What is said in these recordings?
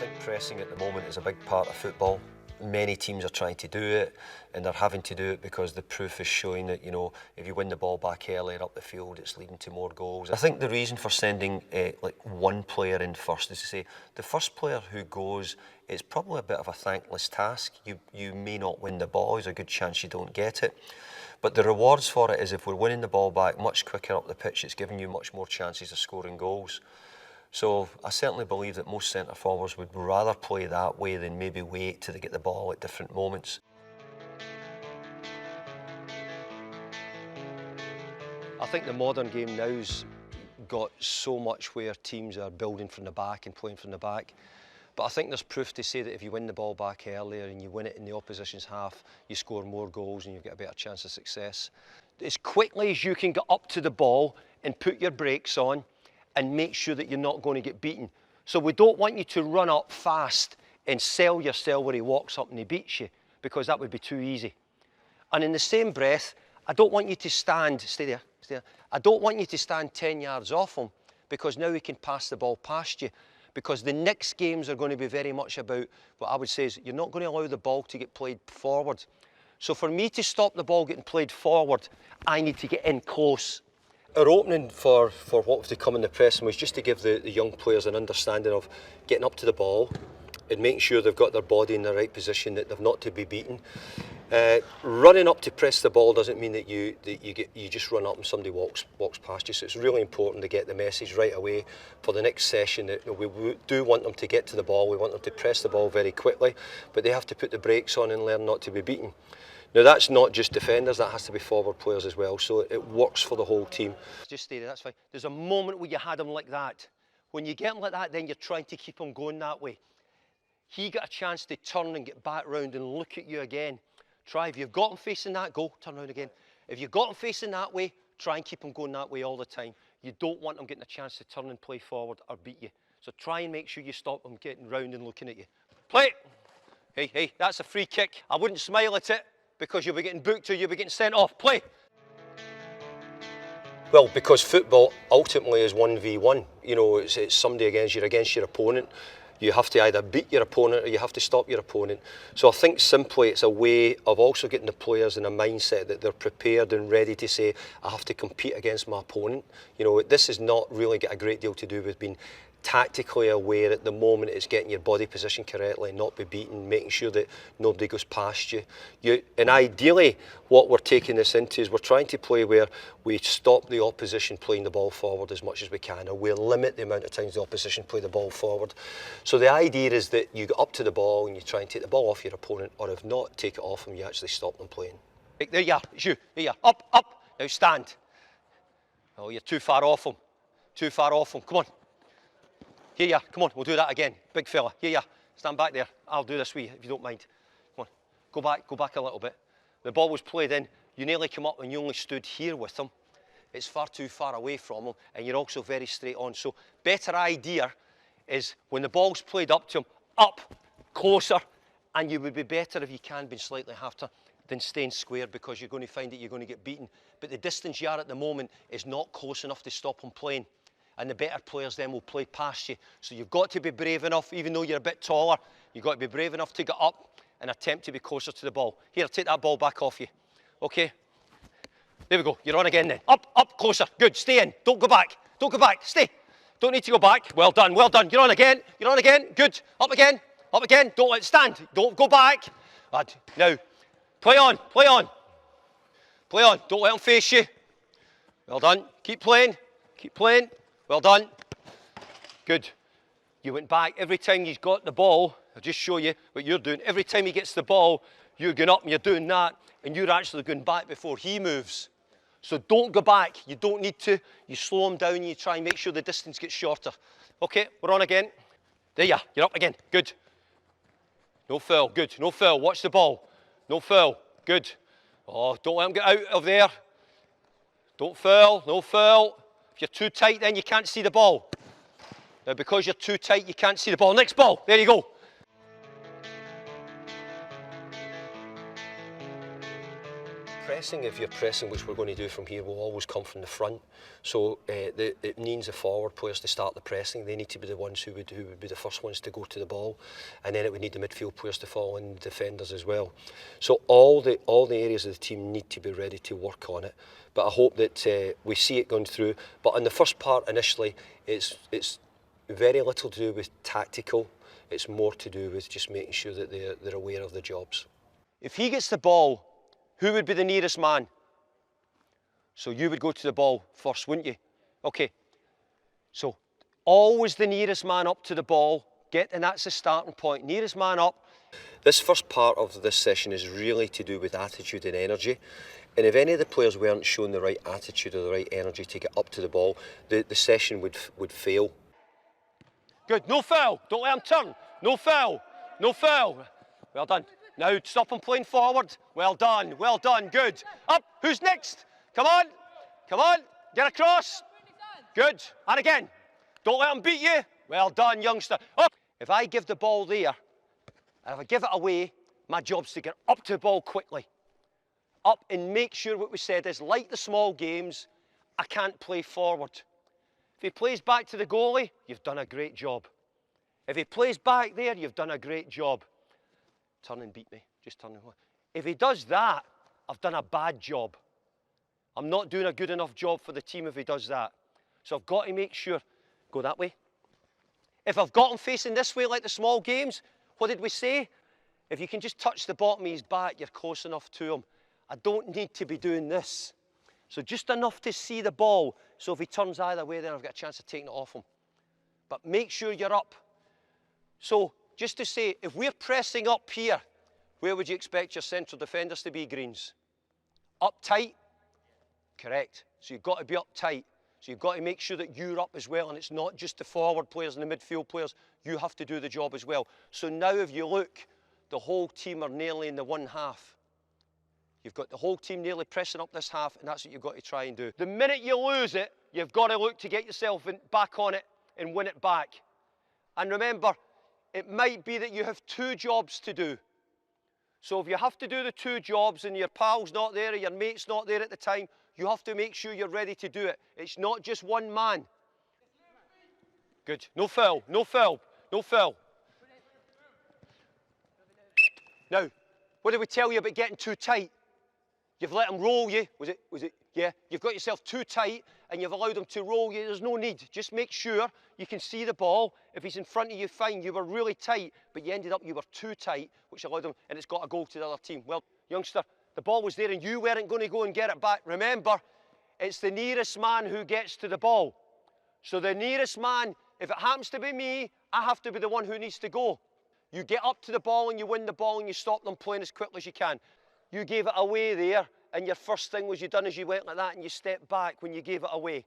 think pressing at the moment is a big part of football. Many teams are trying to do it, and they're having to do it because the proof is showing that, you know, if you win the ball back earlier up the field, it's leading to more goals. I think the reason for sending like one player in first is to say the first player who goes, it's probably a bit of a thankless task. You may not win the ball, there's a good chance you don't get it. But the rewards for it is if we're winning the ball back much quicker up the pitch, it's giving you much more chances of scoring goals. So I certainly believe that most centre forwards would rather play that way than maybe wait till they get the ball at different moments. I think the modern game now's got so much where teams are building from the back and playing from the back. But I think there's proof to say that if you win the ball back earlier and you win it in the opposition's half, you score more goals and you get a better chance of success. As quickly as you can get up to the ball and put your brakes on, and make sure that you're not going to get beaten. So we don't want you to run up fast and sell yourself where he walks up and he beats you, because that would be too easy. And in the same breath, I don't want you to stand, stay there, I don't want you to stand 10 yards off him, because now he can pass the ball past you. Because the next games are going to be very much about what I would say is you're not going to allow the ball to get played forward. So for me to stop the ball getting played forward, I need to get in close. Our opening for what was to come in the pressing was just to give the young players an understanding of getting up to the ball and making sure they've got their body in the right position, that they've not to be beaten. Running up to press the ball doesn't mean that you just run up and somebody walks past you. So it's really important to get the message right away for the next session that, you know, we do want them to get to the ball, we want them to press the ball very quickly, but they have to put the brakes on and learn not to be beaten. Now that's not just defenders, that has to be forward players as well, so it works for the whole team. Just stay there, that's fine. There's a moment where you had him like that. When you get him like that, then you're trying to keep him going that way. He got a chance to turn and get back round and look at you again. Try, if you've got him facing that, go, turn round again. If you've got him facing that way, try and keep him going that way all the time. You don't want him getting a chance to turn and play forward or beat you. So try and make sure you stop him getting round and looking at you. Play! Hey, that's a free kick. I wouldn't smile at it, because you'll be getting booked or you'll be getting sent off. Play! Well, because football ultimately is 1v1. You know, it's somebody against your opponent. You have to either beat your opponent or you have to stop your opponent. So I think simply it's a way of also getting the players in a mindset that they're prepared and ready to say, I have to compete against my opponent. You know, this has not really got a great deal to do with being tactically aware at the moment. It's getting your body position correctly, not be beaten, making sure that nobody goes past you. And ideally, what we're taking this into is we're trying to play where we stop the opposition playing the ball forward as much as we can, or we limit the amount of times the opposition play the ball forward. So the idea is that you get up to the ball and you try and take the ball off your opponent, or if not, take it off them, you actually stop them playing. There you are, it's you, there you are, up, now stand. Oh, you're too far off him, come on. Here you are, come on, we'll do that again. Big fella, here you are, stand back there. I'll do this with you if you don't mind. Come on, go back a little bit. The ball was played in, you nearly come up and you only stood here with him. It's far too far away from him, and you're also very straight on. So better idea is when the ball's played up to him, up, closer, and you would be better if you can be slightly half turn than staying square, because you're going to find that you're going to get beaten. But the distance you are at the moment is not close enough to stop him playing. And the better players then will play past you. So you've got to be brave enough, even though you're a bit taller, you've got to be brave enough to get up and attempt to be closer to the ball. Here, take that ball back off you. Okay? There we go, you're on again then. Up, closer, good, stay in, don't go back, stay. Don't need to go back, well done, you're on again, good. Up again, don't let it stand, don't go back. Now, play on, don't let him face you. Well done, keep playing. Well done. Good. You went back. Every time he's got the ball, I'll just show you what you're doing. Every time he gets the ball, you're going up and you're doing that, and you're actually going back before he moves. So don't go back. You don't need to. You slow him down and you try and make sure the distance gets shorter. Okay, we're on again. There you are. You're up again. Good. No foul. Good. No foul. Watch the ball. No foul. Good. Oh, don't let him get out of there. Don't foul. No foul. If you're too tight, then you can't see the ball. Now, because you're too tight, you can't see the ball. Next ball. There you go. pressing, if you're pressing, which we're going to do from here, will always come from the front. So it means the forward players to start the pressing. They need to be the ones who would be the first ones to go to the ball, and then it would need the midfield players to follow in, the defenders as well. So all the areas of the team need to be ready to work on it. But I hope that we see it going through. But in the first part initially, it's very little to do with tactical. It's more to do with just making sure that they're aware of the jobs. If he gets the ball, who would be the nearest man? So you would go to the ball first, wouldn't you? Okay. So always the nearest man up to the ball, and that's the starting point. Nearest man up. This first part of this session is really to do with attitude and energy. And if any of the players weren't showing the right attitude or the right energy to get up to the ball, the session would fail. Good, no foul, don't let him turn. No foul, no foul. Well done. Now stop him playing forward. Well done, good. Up, who's next? Come on, get across. Good, and again. Don't let him beat you. Well done, youngster. Up. If I give the ball there, and if I give it away, my job's to get up to the ball quickly. Up and make sure what we said is, like the small games, I can't play forward. If he plays back to the goalie, you've done a great job. If he plays back there, you've done a great job. Turn and beat me, just turn and... If he does that, I've done a bad job. I'm not doing a good enough job for the team if he does that. So I've got to make sure, go that way. If I've got him facing this way like the small games, what did we say? If you can just touch the bottom of his back, you're close enough to him. I don't need to be doing this. So just enough to see the ball. So if he turns either way, then I've got a chance of taking it off him. But make sure you're up. So just to say, if we're pressing up here, where would you expect your central defenders to be, Greens? Up tight? Correct. So you've got to be up tight. So you've got to make sure that you're up as well, and it's not just the forward players and the midfield players. You have to do the job as well. So now if you look, the whole team are nearly in the one half. You've got the whole team nearly pressing up this half, and that's what you've got to try and do. The minute you lose it, you've got to look to get yourself back on it and win it back. And remember, it might be that you have two jobs to do. So if you have to do the two jobs and your pal's not there or your mate's not there at the time, you have to make sure you're ready to do it. It's not just one man. Good. No foul, no foul, no foul. Now, what did we tell you about getting too tight? You've let him roll you. Was it? Yeah. You've got yourself too tight and you've allowed him to roll you. There's no need. Just make sure you can see the ball. If he's in front of you, fine. You were really tight, but you were too tight, which allowed him, and it's got a goal to the other team. Well, youngster, the ball was there and you weren't going to go and get it back. Remember, it's the nearest man who gets to the ball. So the nearest man, if it happens to be me, I have to be the one who needs to go. You get up to the ball and you win the ball and you stop them playing as quickly as you can. You gave it away there, and your first thing was you went like that and you stepped back when you gave it away.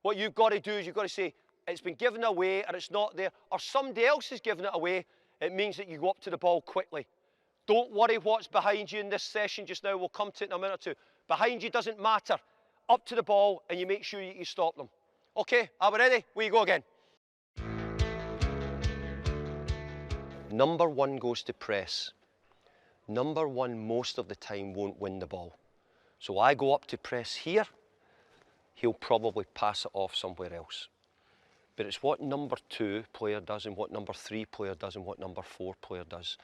What you've got to do is you've got to say, it's been given away or it's not there, or somebody else has given it away. It means that you go up to the ball quickly. Don't worry what's behind you in this session just now. We'll come to it in a minute or two. Behind you doesn't matter. Up to the ball and you make sure you stop them. Okay, are we ready? We go again. Number one goes to press. Number one most of the time won't win the ball. So I go up to press here, he'll probably pass it off somewhere else. But it's what number two player does and what number three player does and what number four player does.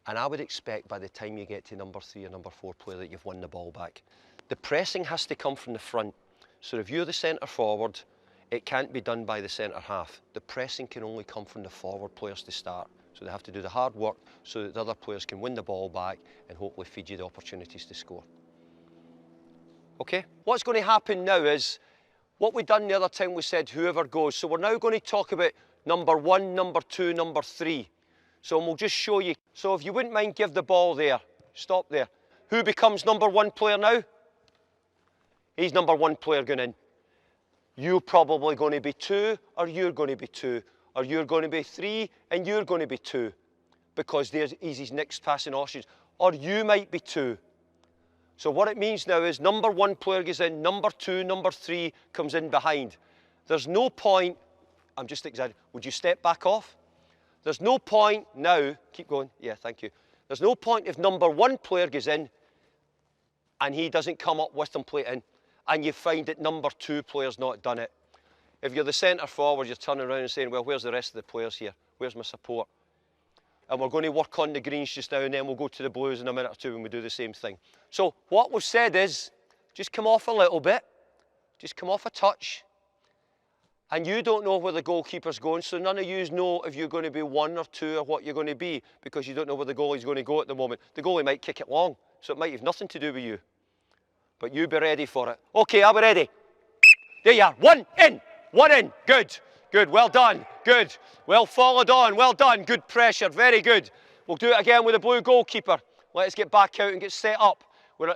And I would expect by the time you get to number three or number four player that you've won the ball back. The pressing has to come from the front. So if you're the centre forward, it can't be done by the centre half. The pressing can only come from the forward players to start. So they have to do the hard work so that the other players can win the ball back and hopefully feed you the opportunities to score. Okay, what's going to happen now is, what we done the other time, we said whoever goes. So we're now going to talk about number one, number two, number three. So we'll just show you. So if you wouldn't mind, give the ball there. Stop there. Who becomes number one player now? He's number one player going in. You're probably going to be two, or you're going to be two, or you're going to be three, and you're going to be two, because there's his next passing options. Or you might be two. So what it means now is number one player goes in, number two, number three comes in behind. There's no point, I'm just exaggerating, would you step back off? There's no point now, keep going, yeah, thank you. There's no point if number one player goes in and he doesn't come up with them plating, and you find that number 2 player's not done it. If you're the centre forward, you're turning around and saying, well, where's the rest of the players here? Where's my support? And we're going to work on the greens just now, and then we'll go to the blues in a minute or two when we do the same thing. So what we've said is, just come off a little bit, just come off a touch, and you don't know where the goalkeeper's going, so none of you know if you're going to be 1 or 2 or what you're going to be, because you don't know where the goalie's going to go at the moment. The goalie might kick it long, so it might have nothing to do with you. But you be ready for it. Okay, I'll be ready. There you are. 1 in. 1 in. Good. Good. Well done. Good. Well followed on. Well done. Good pressure. Very good. We'll do it again with the blue goalkeeper. Let's get back out and get set up.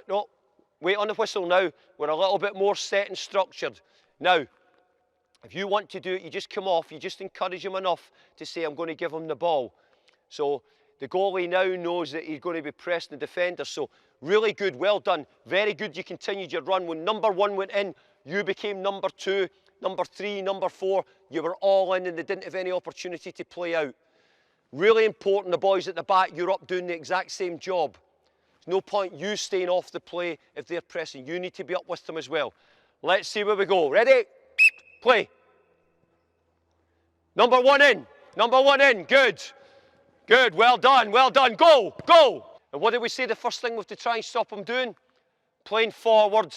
No, wait on the whistle now. We're a little bit more set and structured. Now, if you want to do it, you just come off. You just encourage him enough to say, I'm going to give him the ball. So the goalie now knows that he's going to be pressing the defender. So really good. Well done. Very good. You continued your run. When number 1 went in, you became number 2. Number 3, number 4, you were all in and they didn't have any opportunity to play out. Really important, the boys at the back, you're up doing the exact same job. There's no point you staying off the play if they're pressing. You need to be up with them as well. Let's see where we go. Ready? Play. Number 1 in. Number 1 in. Good. Good. Well done. Well done. Go. Go. And what did we say the first thing we have to try and stop them doing? Playing forward.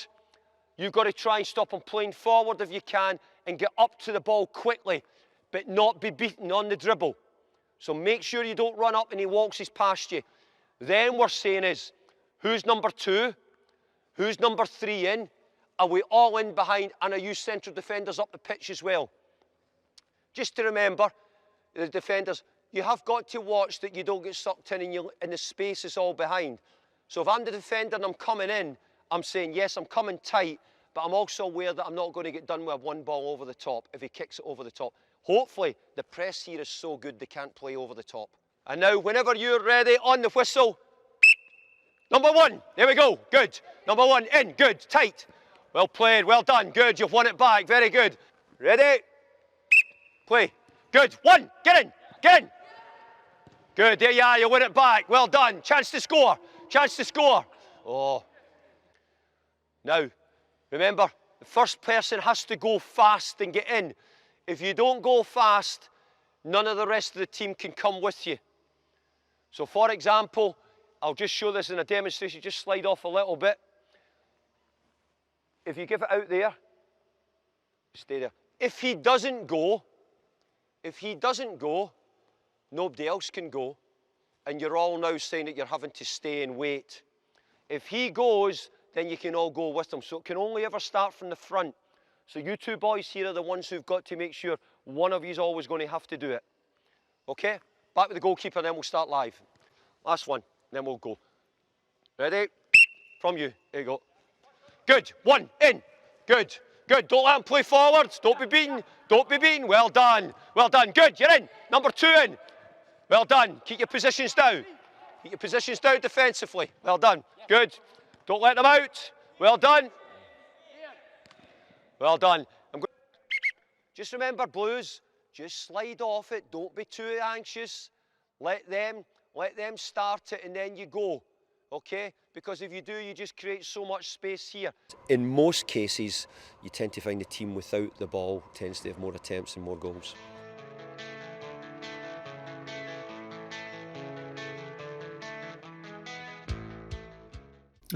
You've got to try and stop him playing forward if you can and get up to the ball quickly, but not be beaten on the dribble. So make sure you don't run up and he walks his past you. Then we're saying is, who's number 2? Who's number 3 in? Are we all in behind? And are you central defenders up the pitch as well? Just to remember, the defenders, you have got to watch that you don't get sucked in and the space is all behind. So if I'm the defender and I'm coming in, I'm saying, yes, I'm coming tight, but I'm also aware that I'm not going to get done with 1 ball over the top if he kicks it over the top. Hopefully, the press here is so good they can't play over the top. And now, whenever you're ready, on the whistle. Number 1, there we go, good. Number 1, in, good, tight. Well played, well done, good, you've won it back, very good. Ready? Play. Good, 1, get in, get in. Good, there you are, you win it back, well done. Chance to score, chance to score. Oh. Now, remember, the first person has to go fast and get in. If you don't go fast, none of the rest of the team can come with you. So, for example, I'll just show this in a demonstration, just slide off a little bit. If you give it out there, stay there. If he doesn't go, nobody else can go, and you're all now saying that you're having to stay and wait. If he goes, then you can all go with them. So it can only ever start from the front. So you 2 boys here are the ones who've got to make sure one of you is always going to have to do it. Okay? Back with the goalkeeper, then we'll start live. Last one, then we'll go. Ready? From you. There you go. Good. 1, in. Good. Good. Don't let him play forwards. Don't be beaten. Don't be beaten. Well done. Well done. Good. You're in. Number 2 in. Well done. Keep your positions down. Keep your positions down defensively. Well done. Good. Don't let them out. Well done. Well done. Just remember, Blues, just slide off it. Don't be too anxious. Let them start it and then you go. Okay? Because if you do, you just create so much space here. In most cases, you tend to find the team without the ball tends to have more attempts and more goals.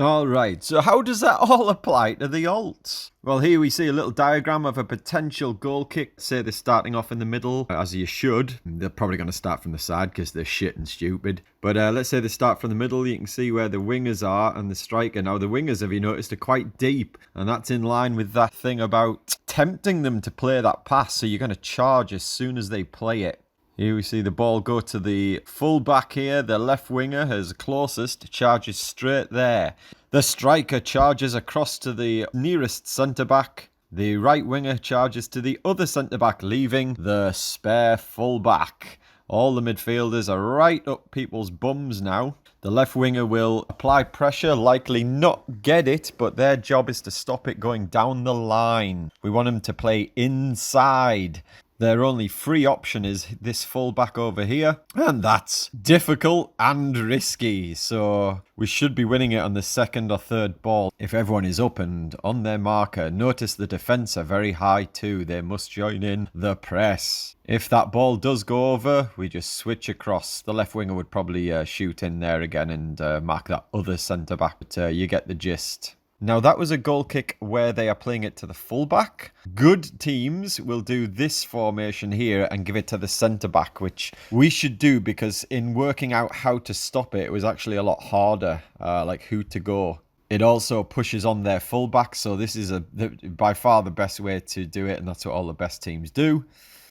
All right, so how does that all apply to the alts? Well, here we see a little diagram of a potential goal kick. Say they're starting off in the middle, as you should. They're probably going to start from the side because they're shit and stupid. But let's say they start from the middle. You can see where the wingers are and the striker. Now, the wingers, have you noticed, are quite deep. And that's in line with that thing about tempting them to play that pass. So you're going to charge as soon as they play it. Here we see the ball go to the full back here. The left winger is closest, charges straight there. The striker charges across to the nearest centre-back. The right winger charges to the other centre-back, leaving the spare full back. All the midfielders are right up people's bums now. The left winger will apply pressure, likely not get it, but their job is to stop it going down the line. We want them to play inside. Their only free option is this fullback over here, and that's difficult and risky. So we should be winning it on the second or third ball if everyone is up and on their marker. Notice the defence are very high too. They must join in the press. If that ball does go over, we just switch across. The left winger would probably shoot in there again and mark that other centre-back, but you get the gist. Now, that was a goal kick where they are playing it to the fullback. Good teams will do this formation here and give it to the centre-back, which we should do because in working out how to stop it, it was actually a lot harder, like who to go. It also pushes on their fullback, so this is by far the best way to do it, and that's what all the best teams do.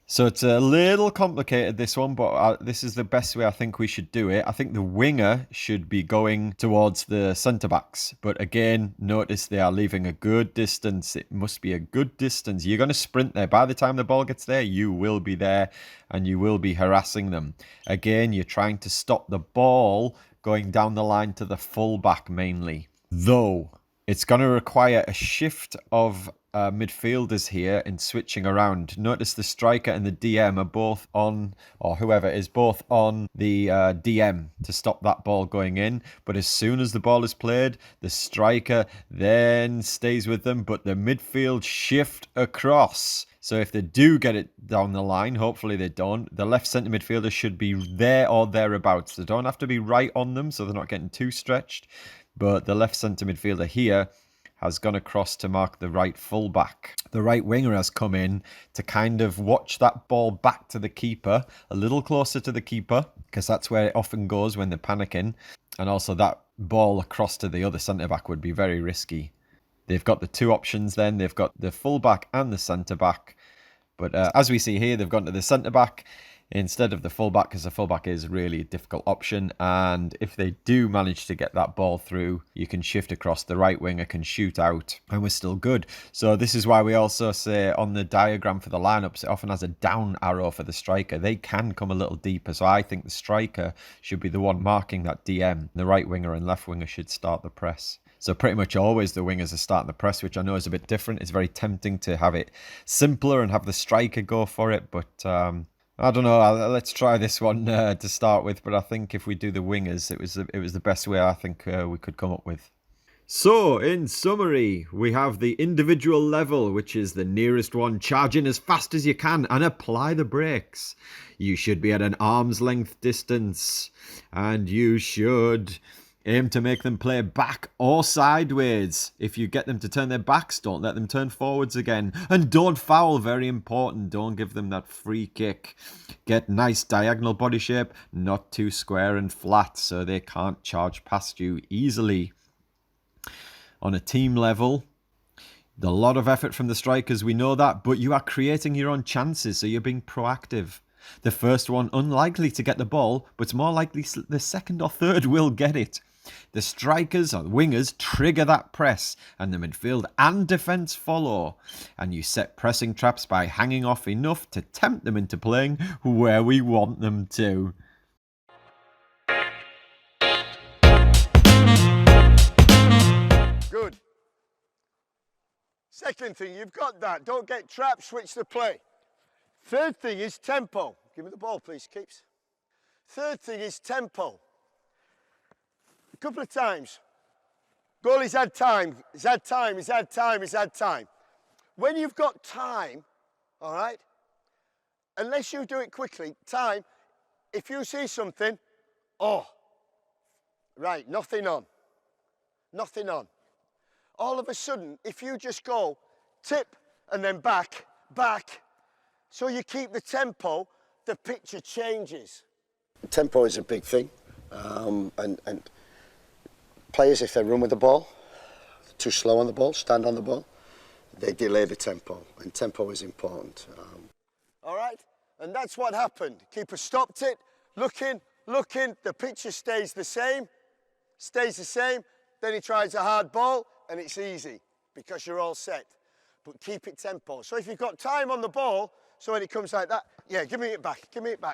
So it's a little complicated, this one, but this is the best way I think we should do it. I think the winger should be going towards the centre-backs. But again, notice they are leaving a good distance. It must be a good distance. You're going to sprint there. By the time the ball gets there, you will be there and you will be harassing them. Again, you're trying to stop the ball going down the line to the full-back mainly. Though, it's going to require a shift of midfielders here in switching around. Notice the striker and the DM are both on, or whoever is both on the DM to stop that ball going in. But as soon as the ball is played, the striker then stays with them, but the midfield shift across. So if they do get it down the line, hopefully they don't, the left centre midfielder should be there or thereabouts. They don't have to be right on them, so they're not getting too stretched. But the left centre midfielder here has gone across to mark the right fullback. The right winger has come in to kind of watch that ball back to the keeper, a little closer to the keeper, because that's where it often goes when they're panicking. And also that ball across to the other centre-back would be very risky. They've got the two options then. They've got the fullback and the centre-back. But as we see here, they've gone to the centre-back instead of the fullback, because the fullback is really a difficult option. And if they do manage to get that ball through, you can shift across, the right winger can shoot out, and we're still good. So this is why we also say on the diagram for the lineups, it often has a down arrow for the striker. They can come a little deeper, so I think the striker should be the one marking that DM. The right winger and left winger should start the press. So pretty much always the wingers are starting the press, which I know is a bit different. It's very tempting to have it simpler and have the striker go for it, but I don't know. Let's try this one to start with. But I think if we do the wingers, it was the best way I think we could come up with. So, in summary, we have the individual level, which is the nearest one. Charge in as fast as you can and apply the brakes. You should be at an arm's length distance, and you should aim to make them play back or sideways. If you get them to turn their backs, don't let them turn forwards again. And don't foul, very important. Don't give them that free kick. Get nice diagonal body shape, not too square and flat, so they can't charge past you easily. On a team level, a lot of effort from the strikers, we know that, but you are creating your own chances, so you're being proactive. The first one, unlikely to get the ball, but it's more likely the second or third will get it. The strikers or the wingers trigger that press, and the midfield and defence follow. And you set pressing traps by hanging off enough to tempt them into playing where we want them to. Good. Second thing, you've got that. Don't get trapped, switch the play. Third thing is tempo. Give me the ball, please, Keeps. Third thing is tempo. A couple of times. Goalie's had time. He's had time. He's had time. He's had time. When you've got time, all right, unless you do it quickly, time, if you see something, oh, right, nothing on. Nothing on. All of a sudden, if you just go tip and then back, so you keep the tempo, the picture changes. Tempo is a big thing, and players, if they run with the ball, too slow on the ball, stand on the ball, they delay the tempo, and tempo is important. All right, and that's what happened. Keeper stopped it, looking, the picture stays the same, then he tries a hard ball, and it's easy, because you're all set. But keep it tempo. So if you've got time on the ball, so when it comes like that, yeah, give me it back,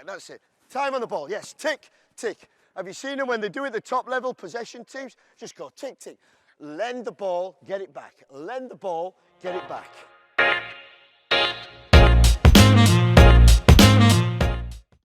that's it. Time on the ball, yes, tick, tick. Have you seen them when they do it at the top level, possession teams? Just go tick, tick. Lend the ball, get it back. Lend the ball, get it back.